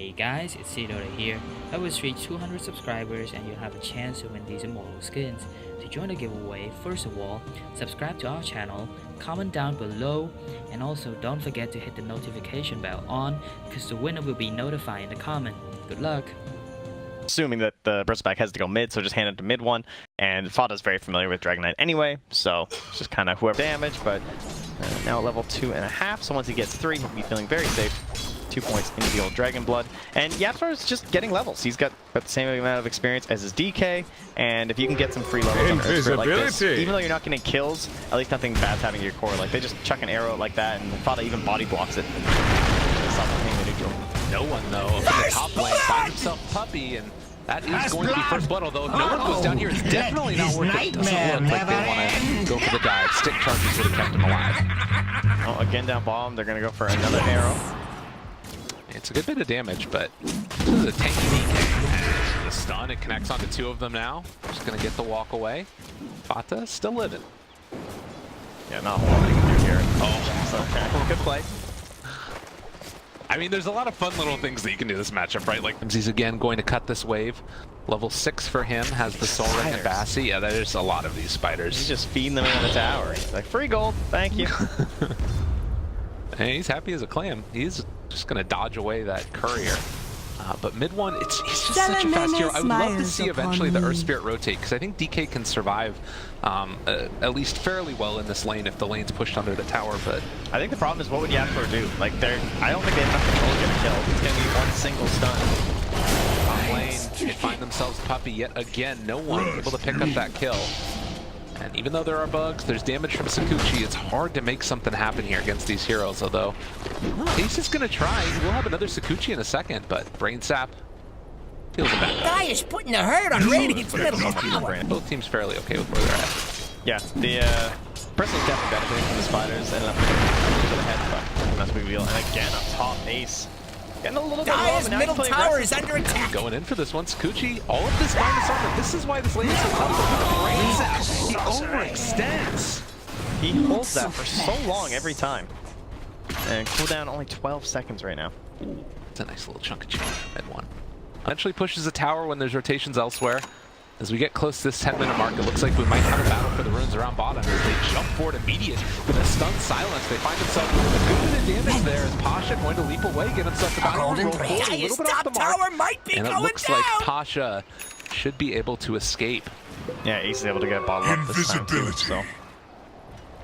Hey guys, it's Dota here. I was reach 200 subscribers and you'll have a chance to win these immortal skins. To join the giveaway, first of all, subscribe to our channel, comment down below, and also don't forget to hit the notification bell on because the winner will be notified in the comment. Good luck! Assuming that the Bristleback has to go mid, so just hand it to mid one. And Fada's very familiar with Dragon Knight anyway, so it's just kind of whoever damage, but now at level 2.5, so once he gets 3, he'll be feeling very safe. 2 points into the old Dragon Blood. And Yapstar is just getting levels. He's got the same amount of experience as his DK, and if you can get some free levels on Earth Spirit like this, even though you're not getting kills, at least nothing bad's happening to your core. Like, they just chuck an arrow like that, and Fada even body blocks it. No one, though, in the top lane finds himself Puppy, and that is going to be first blood, although no one goes down here. It's definitely not worth it. Doesn't look like they want to go for the dive. Stick charges would have kept him alive. Oh, again down bottom, they're going to go for another arrow. It's a good bit of damage, but this is a tanky DK. And the stun, it connects onto 2 of them now. Just going to get the walk away. Fata still living. Yeah, not a whole lot you can do here. Oh, so, okay. Good play. I mean, there's a lot of fun little things that you can do this matchup, right? Like, he's again going to cut this wave. Level 6 for him has the Soul Ring and Bassi. Yeah, there's a lot of these spiders. He's just feeding them in the tower. He's like, free gold, thank you. And he's happy as a clam. He's just going to dodge away that courier. But mid one, he's just such a fast hero. I would love to see eventually the Earth Spirit rotate, because I think DK can survive at least fairly well in this lane if the lane's pushed under the tower. But I think the problem is, what would Yapstar do? Like, I don't think they have enough control to get a kill. It's going to be one single stun. Top lane, they find themselves Puppy yet again. No one able to pick up that kill. And even though there are bugs, there's damage from Sakuchi. It's hard to make something happen here against these heroes, although Ace is going to try. We'll have another Sakuchi in a second, but Brain Sap feels a bad guy is putting the hurt on Radiant's middle tower. Both teams fairly okay with where they're at. Yeah, the Bristle's definitely benefiting from the spiders, and up to the head, but that's a big deal. And again, up top, Ace. Getting a little bit Guy's middle tower is under attack. Going in for this one, Sakuchi, all of this minus armor. This is why this lane is so tough. He overextends. He holds that for so long every time. And cooldown only 12 seconds right now. Ooh, it's a nice little chunk of change at one. Eventually pushes a tower when there's rotations elsewhere. As we get close to this 10-minute mark, it looks like we might have a battle for the runes around bottom as they jump forward immediate with a stunned silence. They find themselves with a good bit of damage there as Pasha going to leap away, get himself the battle, roll forward a little bit off the mark, and it looks like Pasha should be able to escape. Yeah, Ace is able to get bottled up this time too, so.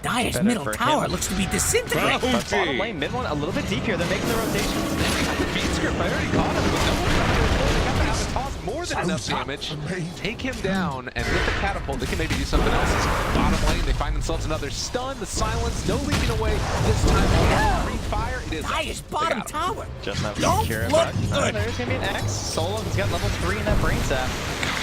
Dire's middle tower looks to be disintegrating. But bottom lane, mid one, a little bit deep here. They're making the rotations. The feed script, I already caught him, but no one's trying to do it. They got to have a toss more than enough damage. Take him down, and with the catapult, they can maybe do something else. Bottom lane, they find themselves another stun, the silence, no leaping away. This time, free fire. It is Dire's bottom tower. Just not Don't secure, look but good. there's gonna be an X. Solo, he's got level 3 in that brain sap.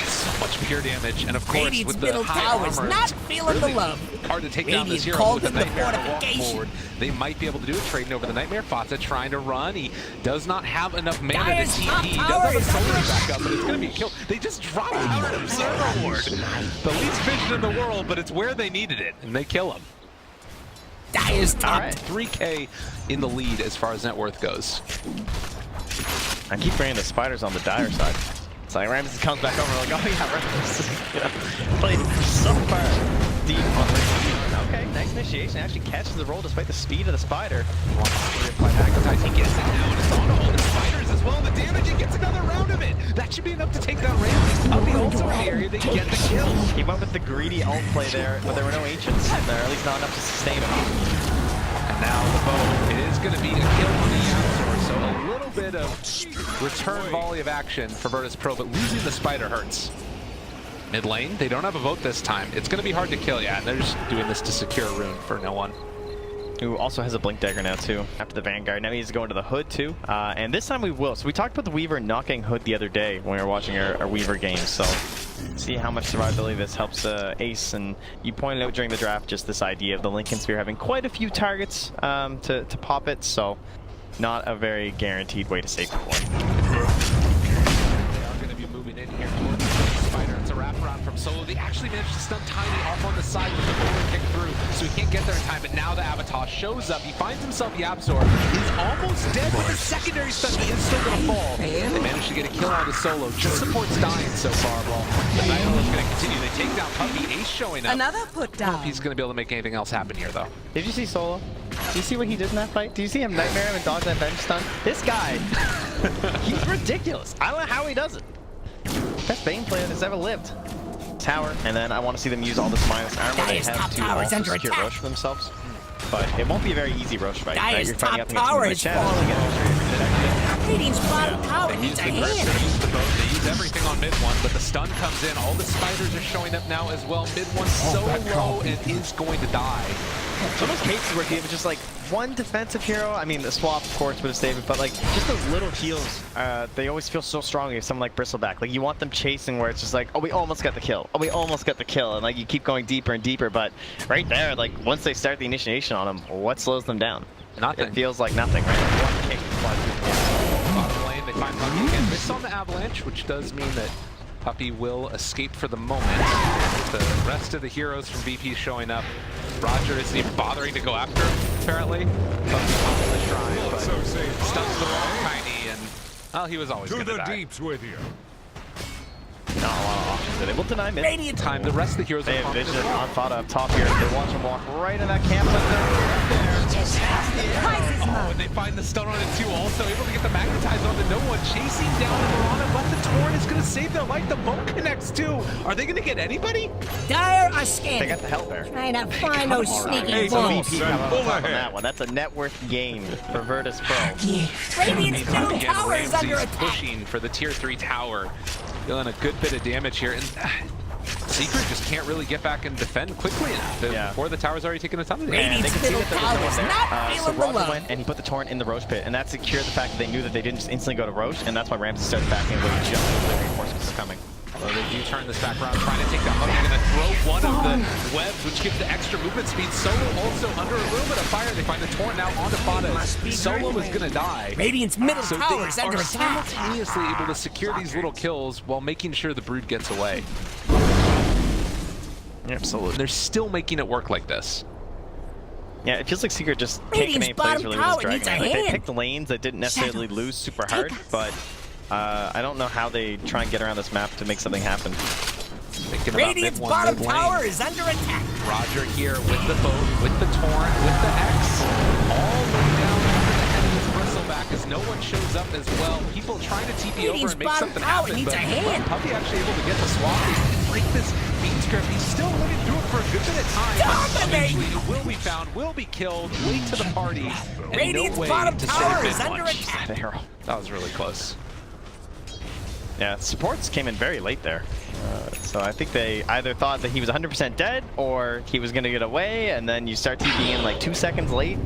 So much pure damage, and of course, Radiant's with the middle high tower's armor, not feeling the love. Hard to take down this Radiant hero called with a in the nightmare to walk fortification. forward. They might be able to do it, trading over the nightmare. Fata trying to run. He does not have enough mana to Dire's TP. top He tower does have a is solar under back up, but it's going to be a kill. They just dropped out an Observer Ward. The least vision in the world, but it's where they needed it, and they kill him. Dire's top. Right. 3K in the lead as far as net worth goes. I keep bringing the spiders on the Dire side. It's like Ramses comes back over like, oh yeah, Ramses, you know, played so far deep on the okay, nice initiation. Actually catches the roll despite the speed of the spider. He gets it now, and it's on all the spiders as well. The damage, he gets another round of it. That should be enough to take down Ramses. Puppy also in the area, they get the kill. He went with the greedy ult play there, but there were no ancients there, at least not enough to sustain him. And now the bow, it is going to be a kill on the Yapstar, so a little bit of return volley of action for Virtus Pro, but losing the spider hurts. Mid lane, they don't have a vote this time. It's going to be hard to kill, yeah, and they're just doing this to secure a rune for no one. Who also has a Blink Dagger now too, after the Vanguard. Now he needs to go into the Hood too, and this time we will. So we talked about the Weaver not getting Hood the other day when we were watching our Weaver games, so see how much survivability this helps Ace. And you pointed out during the draft just this idea of the Lincoln Sphere having quite a few targets to pop it, so not a very guaranteed way to save the point. They are going to be moving in here towards the spider. It's a wraparound from from Solo. They actually managed to stun Tiny off on the side with the forward kick through, so he can't get there in time. But now the Avatar shows up. He finds himself Yapzor. He's almost dead with the secondary stun. He is still going to fall. They managed to get a kill on the Solo. Just supports dying so far. Well, the Nightmare is going to continue. They take down Puppy. Ace showing up. Another put I don't know down. if he's going to be able to make anything else happen here, though. Did you see Solo? Do you see what he did in that fight? Do you see him nightmare him and dodge that bench stun? This guy, he's ridiculous. I don't know how he does it. Best Bane player that's ever lived. Tower, and then I want to see them use all this minus armor they Dire's have top to tower is also under secure attack. Roche for themselves. But it won't be a very easy Roche fight. Dire's You're fighting top up against tower the is shadows falling. to get extra. Radiant's bottom tower needs a They use hand. the boat, they use everything on mid one, but the stun comes in. All the spiders are showing up now as well. Mid one so low and is going to die. So those cases where you have just like one defensive hero, I mean the swap of course would have saved it, but like just those little heals, they always feel so strong against someone like Bristleback. Like you want them chasing where it's just like, oh we almost got the kill, oh we almost got the kill, and like you keep going deeper and deeper, but right there, like once they start the initiation on them, what slows them down? Nothing. It feels like nothing, right? Like one kick flies through the wall. Bottom lane, they find Puppy again. Miss on the Avalanche, which does mean that Puppy will escape for the moment. The rest of the heroes from VP showing up. Roger isn't even bothering to go after him, apparently. Puppy pops the shrine, but stuns the wrong Tiny, and well, he was always going to die. deeps with you. Not a lot of options. They will deny mid. Radiant Time, the rest of the heroes They are have pumped as vision well. on Fada up top here. They watch him walk right in that camp up there. Oh, and they find the stun on it too, also able to get the magnetize onto no one, chasing down the Mirana, but the Torrent is going to save their life. The boat connects too. Are they going to get anybody? Dire are They scanning. got the help there. Trying to find those sneaky Hey, So balls. VP coming on top on that one. That's a net worth gain for Virtus Pro. Radiant's middle Again, tower is under Ramsey's attack. pushing for the tier 3 tower, dealing a good bit of damage here, and Secret just can't really get back and defend quickly enough before the tower's already taken a ton of damage. And they Radiant's can see middle that there was tower no one is there. not So feeling the Roger love. went and he put the Torrent in the Roche pit, and that secured the fact that they knew that they didn't just instantly go to Roche, and that's why Ramsey started backing away just as the reinforcements are coming. Although they do turn this back around, trying to take down Puppy, going to throw one of the webs, which gives the extra movement speed. Solo also under a little bit of fire. They find the Torrent now onto Fada. Solo is going to die. Radiant's middle So tower they is under are attack. simultaneously able to secure these little kills while making sure the Brood gets away. Absolutely. They're still making it work like this. Yeah, it feels like Secret just can't Radiant's make plays bottom really with tower this needs a Dragon. Like they hand. picked the lanes that didn't necessarily lose super hard, but I don't know how they try and get around this map to make something happen. Thinking about Radiant's mid-one, bottom mid-lane. tower is under attack. Roger here with the boat, with the Torrent, with the X, all the way down under the head of this Bristleback as no one shows up as well. People trying to TP over Radiant's and make bottom something tower happen, needs but a hand. Puppy actually able to get the swap. He can break this beam script. He's still living through it for a good bit of time. Dominate! Eventually it will be found, will be killed, late to the party, and Radiant's no way bottom to tower save is mid-one. under attack. That arrow. That was really close. Yeah, supports came in very late there. So I think they either thought that he was 100% dead or he was going to get away, and then you start TPing in like 2 seconds late.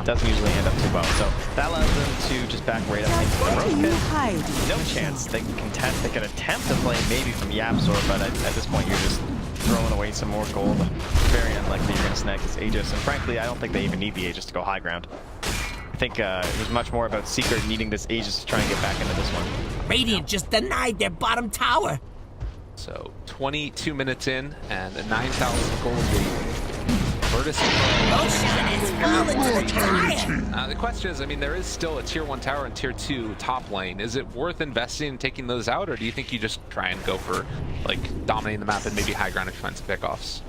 Doesn't usually end up too well. So that allows them to just back right up into the Roche pit. No chance they can contest. They can attempt to play maybe from Yapzor, but at this point you're just throwing away some more gold. Very unlikely you're going to snag this Aegis, and frankly I don't think they even need the Aegis to go high ground. I think it was much more about Secret needing this Aegis to try and get back into this one. Radiant just denied their bottom tower. So 22 minutes in and a 9,000 gold lead. Virtus Roshan has fallen to the fire. The question is, I mean, there is still a tier 1 tower and tier 2 top lane. Is it worth investing in taking those out, or do you think you just try and go for like dominating the map and maybe high ground if you find some pickoffs?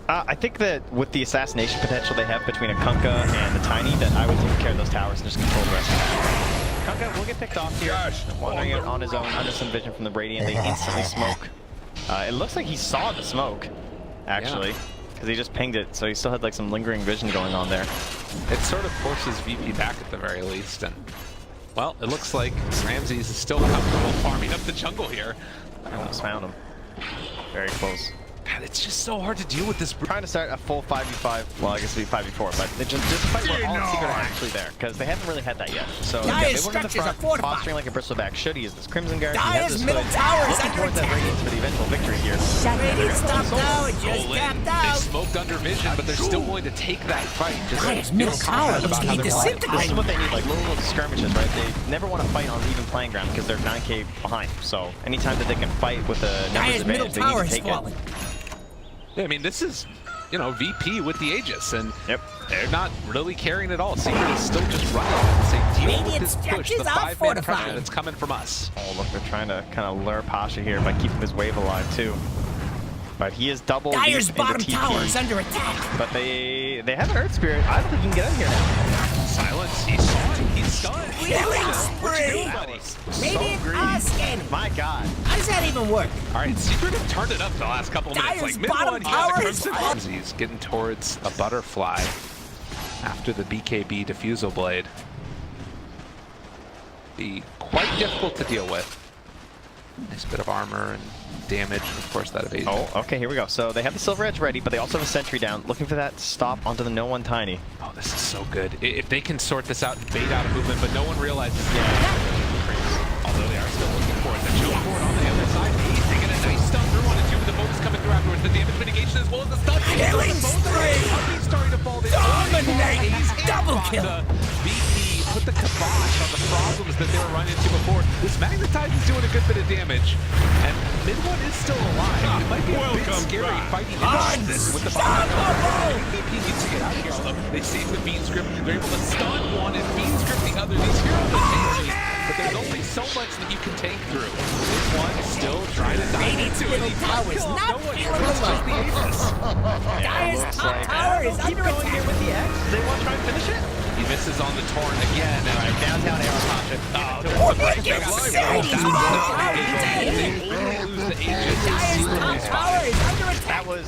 I think that with the assassination potential they have between a Kunkka and the Tiny, that I would take care of those towers and just control the rest of the map. Kunkka will get picked off here, wandering out on his own under some vision from the Radiant. They instantly smoke. It looks like he saw the smoke, actually, because he just pinged it, so he still had like some lingering vision going on there. It sort of forces VP back at the very least, and well, it looks like Ramses is still comfortable farming up the jungle here. I almost found him. Very close. God, it's just so hard to deal with this. Trying to start a full 5v5, well, I guess it'd be 5v4, but it's just a fight where all the secret are actually there, because they haven't really had that yet. So yeah, they went to the front, posturing like a bristleback should. He is this Crimson Guard. He has this middle tower is looking under towards that attack. Radiance for the eventual victory here. Radiance top tower just tapped They out. smoked under vision, but they're still willing to take that fight. Just Dire's middle tower looks to be This disintegrating. is what they need, like little skirmishes, right? They never want to fight on even playing ground because they're 9k behind. So anytime that they can fight with a numbers Dire's middle advantage, they tower need to has take it. fallen. Yeah, I mean, this is, you know, VP with the Aegis, and they're not really carrying it all. Secret is still just running. Say, deal with this push, the 5-man pressure that's coming from us. Oh, look, they're trying to kind of lure Pasha here by keeping his wave alive, too. But he is double Dire's deep bottom into tower TP. is under attack. But they have an Earth Spirit. I don't think you can get in here now. Silence, he's stunned, he's stunned. Killing What you doing, spree. buddy? Radiant green. are scanning. My God. How does that even work? All right, Secret have turned it up the last couple minutes. Dire's Like mid bottom one, he has a tower is Crimson up. He's getting towards a butterfly after the BKB Diffusal Blade. Be quite difficult to deal with. Nice bit of armor and damage, and of course that evasion. Oh, okay, here we go. So they have the Silver Edge ready, but they also have a Sentry down, looking for that stop onto the No One Tiny. Oh, this is so good. If they can sort this out and bait out a movement, but no one realizes yet. Although they are still looking for it. The jump forward on the other side. He's taking a nice stun through on it too, with the bonus coming through afterwards. The damage mitigation as well as the stun. Killing spree. He's starting to fall. Dominate. Double kill. VP put the kibosh on the problems that they were running into before. This Magnetize is doing a good bit of damage, and mid one is still alive. It might be a bit scary fighting into this with the bottom. VP needs to get out of here, although they save the Bean Script. They're able to stun one and Bean Script the other. These heroes are tanky, but there's only so much that you can tank through. This one is still trying to dive into it. middle tower is not feeling Just the Aegis. Dire's top tower is under attack. with the X. They want to try and finish it. He misses on the Torn again. All right, downtown arrow Pasha. Oh, look at Sadie's bottom tower is They dead. really lose the Aegis. Dire's top tower is under attack. That was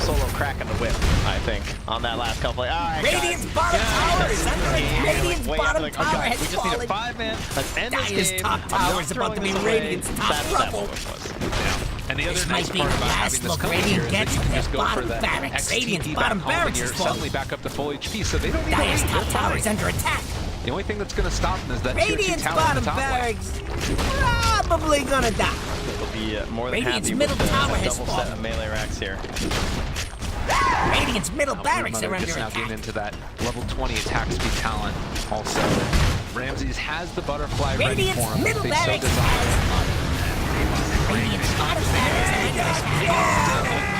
solo crack in the whip, I think, on that last couple. All right, Radiant's bottom tower is under attack. Radiant's bottom tower has we just need a fallen. 5-man. Let's end this Dire's game. top I'm tower not is about to throwing be this away. Radiant's top That's trouble. what it was. And the other This nice might be part the about last having this look coming Radiant here is gets that you at can just go for bottom that barracks. XTP Radiant's back bottom home and barracks you're is falling. suddenly back up to full HP, so they don't need Dire's to wait. top They're tower fine. is under attack. The only thing that's going to stop them is that tier 2 Radiant's tower at the bottom top lane. barracks probably gonna die. We'll be more than Radiant's happy middle with the tower has double set fallen. of melee racks here. Radiant's middle barracks Mother are under just now getting attack. into that level 20 attack speed talent. Also, Ramses has the butterfly ready Radiant's for him middle if they so barracks desire. Radiant's bottom barracks are under attack.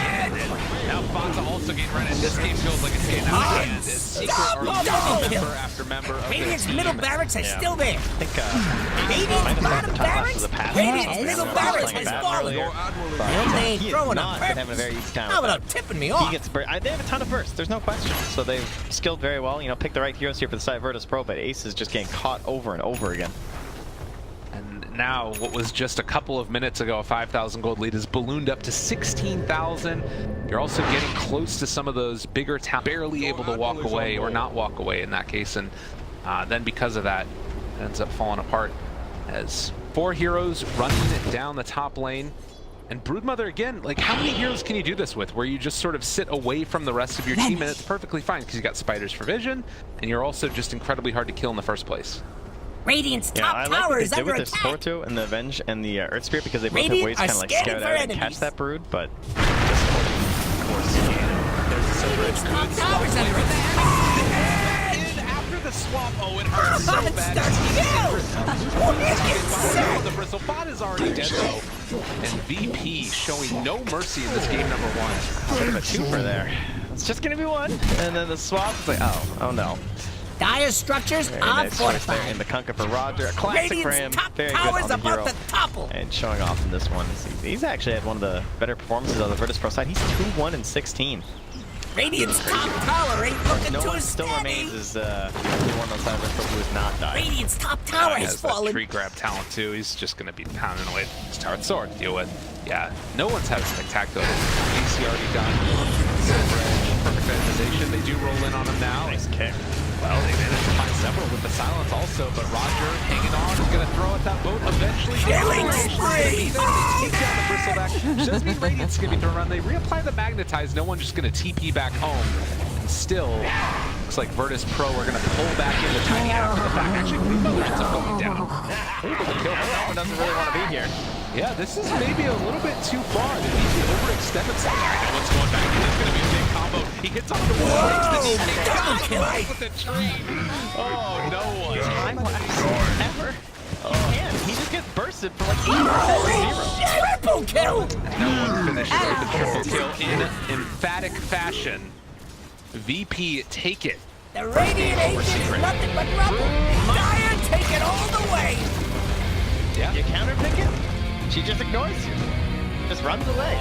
Now Fata also getting run in. This game feels like it's getting out of hand. As Secret are losing member after member of their Radiant's team. middle barracks are still there. I think Radiant's bottom barracks. Radiant's middle barracks has fallen. Well, they ain't he is throwing on not been having a purpose. very easy time How with about that. tipping me He off? gets they have a ton of bursts, there's no question. So they've skilled very well, you know, picked the right heroes here for the side Virtus Pro, but Ace is just getting caught over and over again. And now, what was just a couple of minutes ago, a 5,000 gold lead is ballooned up to 16,000. You're also getting close to some of those bigger towns, barely able to walk away, or not walk away in that case. And then because of that, it ends up falling apart as 4 heroes running it down the top lane. And Broodmother, again, like, how many heroes can you do this with, where you just sort of sit away from the rest of your team, and it's perfectly fine, because you got spiders for vision, and you're also just incredibly hard to kill in the first place. Radiant's Yeah, top I like tower what they is did under with this attack. Tortu and the Avenge and the Earth Spirit, because they both have Radiant ways to are kind of like scanning scout for out and catch enemies. that brood, but just of course, there's the Silver Edge Top brood. tower is under attack. And after the swap, oh, it hurts so bad. Monster kill! The Bristlebot is already dead, though. And VP showing no mercy in this game number 1. Bit of a twofer there. It's just gonna be one, and then the swap is like, oh no. Dire structures Very are nice choice there in fortified. the Kunkka for Roger. A classic for him. Radiant's top Very good tower on is the about hero. to topple. And showing off in this one. He's actually had one of the better performances on the Virtus Pro side. He's 2-1 and 16. Radiant's top tower ain't looking No too one still remains steady. as only one on the side of Virtus Pro who has not died. Radiant's top tower He has has that fallen. tree grab talent, too. He's just going to be pounding away his towered sword to deal with. Yeah, no one's had a spectacular. AC already done. Silver Edge, perfect randomization. They do roll in on him now. Nice kick. Well, they managed to find several with the silence also, but Roger hanging on is going to throw at that boat eventually. Killing spree! They take down the Bristleback. Doesn't mean Radiant's going to be thrown around. They reapply the Magnetize. No one just going to TP back home. And still, looks like Virtus Pro are going to pull back in the Tiny after the fact. Actually, Cleveland ends up going down. Able to kill her. That one doesn't really want to be here. Yeah, this is maybe a little bit too far. They need to overextend themselves. I know what's going back. It's going to be a big combo. He hits off the wall. Double kill! With the tree. Oh, no one. Time lapse ever. He just gets bursted for like 8 Triple kill! No one finishes with the triple kill in emphatic fashion. VP, take it. The Radiant Agent is nothing but rubble. Dire, take it all the way! Yeah. You counter pick it, she just ignores you. Just runs away.